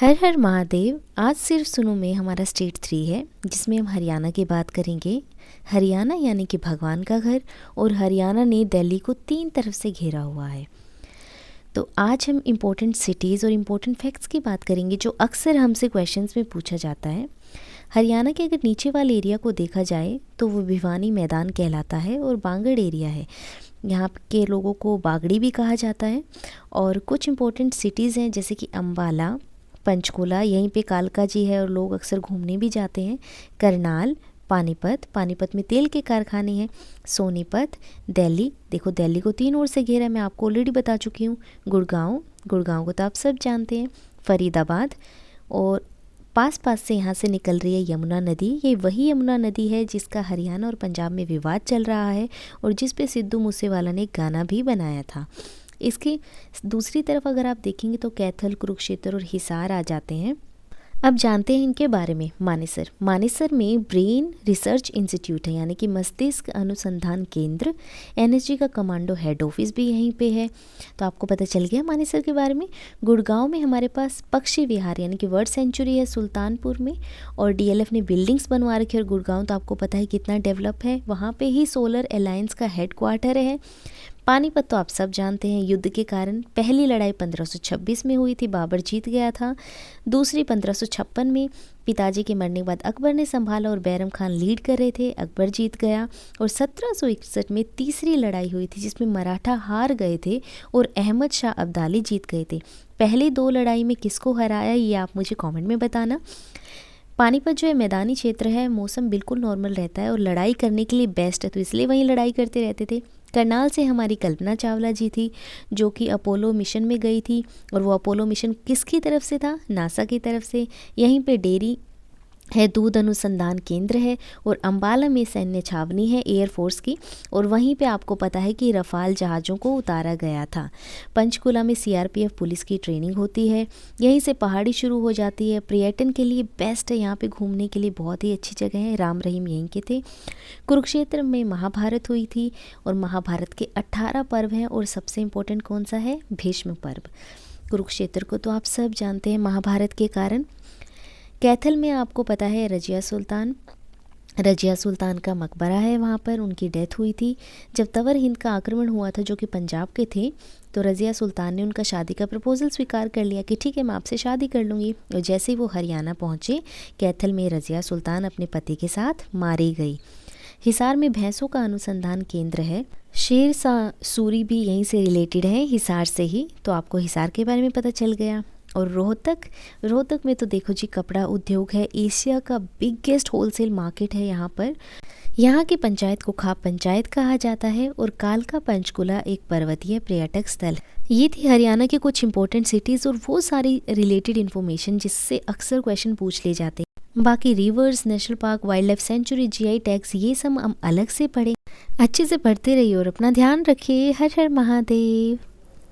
हर हर महादेव। आज सिर्फ सुनो में हमारा स्टेट 3 है जिसमें हम हरियाणा की बात करेंगे। हरियाणा यानी कि भगवान का घर, और हरियाणा ने दिल्ली को 3 तरफ से घेरा हुआ है। तो आज हम इम्पोर्टेंट सिटीज़ और इम्पोर्टेंट फैक्ट्स की बात करेंगे जो अक्सर हमसे क्वेश्चंस में पूछा जाता है। हरियाणा के अगर नीचे वाले एरिया को देखा जाए तो वो भिवानी मैदान कहलाता है और बांगड़ एरिया है। यहाँ के लोगों को बागड़ी भी कहा जाता है। और कुछ इम्पोर्टेंट सिटीज़ हैं जैसे कि अम्बाला, पंचकुला, यहीं पे कालका जी है और लोग अक्सर घूमने भी जाते हैं। करनाल, पानीपत में तेल के कारखाने हैं। सोनीपत, दिल्ली, देखो दिल्ली को 3 ओर से घेरा है, मैं आपको ऑलरेडी बता चुकी हूँ। गुड़गांव को तो आप सब जानते हैं। फरीदाबाद, और पास से यहाँ से निकल रही है यमुना नदी। ये वही यमुना नदी है जिसका हरियाणा और पंजाब में विवाद चल रहा है और जिस पे सिद्धू मूसेवाला ने एक गाना भी बनाया था। इसकी दूसरी तरफ अगर आप देखेंगे तो कैथल, कुरुक्षेत्र और हिसार आ जाते हैं। अब जानते हैं इनके बारे में। मानेसर में ब्रेन रिसर्च इंस्टीट्यूट है, यानी कि मस्तिष्क अनुसंधान केंद्र। एनएसजी का कमांडो हेड ऑफिस भी यहीं पे है। तो आपको पता चल गया मानेसर के बारे में। गुड़गांव में हमारे पास पक्षी विहार यानी कि बर्ड सेंचुरी है सुल्तानपुर में, और डीएलएफ ने बिल्डिंग्स बनवा रखी है। और गुड़गांव तो आपको पता है कितना डेवलप है, वहाँ पे ही सोलर अलायंस का हेड क्वार्टर है। पानीपत तो आप सब जानते हैं, युद्ध के कारण पहली लड़ाई 1526 में हुई थथी, बाबर जीत गया था। दूसरी 1556 में पिताजी के मरने के बाद अकबर ने संभाला और बैरम खान लीड कर रहे थे, अकबर जीत गया। और 1761 में तीसरी लड़ाई हुई थी जिसमें मराठा हार गए थे और अहमद शाह अब्दाली जीत गए थे। पहली 2 लड़ाई में किसको हराया ये आप मुझे कॉमेंट में बताना। पानीपत जो है मैदानी क्षेत्र है, मौसम बिल्कुल नॉर्मल रहता है और लड़ाई करने के लिए बेस्ट है, तो इसलिए वहीं लड़ाई करते रहते थे। करनाल से हमारी कल्पना चावला जी थी जो कि अपोलो मिशन में गई थी, और वो अपोलो मिशन किसकी तरफ से था? नासा की तरफ से। यहीं पे डेयरी है, दूध अनुसंधान केंद्र है, और अम्बाला में सैन्य छावनी है एयरफोर्स की, और वहीं पे आपको पता है कि रफाल जहाज़ों को उतारा गया था। पंचकुला में सीआरपीएफ पुलिस की ट्रेनिंग होती है। यहीं से पहाड़ी शुरू हो जाती है। पर्यटन के लिए बेस्ट है, यहाँ पे घूमने के लिए बहुत ही अच्छी जगह है। राम रहीम यहीं के थे। कुरुक्षेत्र में महाभारत हुई थी, और महाभारत के 18 पर्व हैं, और सबसे इम्पोर्टेंट कौन सा है? भीष्म पर्व। कुरुक्षेत्र को तो आप सब जानते हैं महाभारत के कारण। कैथल में आपको पता है रजिया सुल्तान का मकबरा है, वहाँ पर उनकी डेथ हुई थी जब तवर हिंद का आक्रमण हुआ था जो कि पंजाब के थे। तो रजिया सुल्तान ने उनका शादी का प्रपोजल स्वीकार कर लिया कि ठीक है मैं आपसे शादी कर लूँगी। और जैसे ही वो हरियाणा पहुँचे, कैथल में रजिया सुल्तान अपने पति के साथ मारी गई। हिसार में भैंसों का अनुसंधान केंद्र है। शेर शाह सूरी भी यहीं से रिलेटेड है, हिसार से ही। तो आपको हिसार के बारे में पता चल गया। और रोहतक में तो देखो जी कपड़ा उद्योग है, एशिया का बिगेस्ट होलसेल मार्केट है यहाँ पर। यहाँ की पंचायत को खाप पंचायत कहा जाता है, और कालका पंचकुला एक पर्वतीय पर्यटक स्थल। ये थी हरियाणा के कुछ इंपॉर्टेंट सिटीज़ और वो सारी रिलेटेड इन्फॉर्मेशन जिससे अक्सर क्वेश्चन पूछ ले जाते हैं। बाकी reverse, national park, wild life sanctuary, GI tags, ये सब हम अलग से पढ़ें। अच्छे से पढ़ते रहिए और अपना ध्यान रखिए। हर हर महादेव।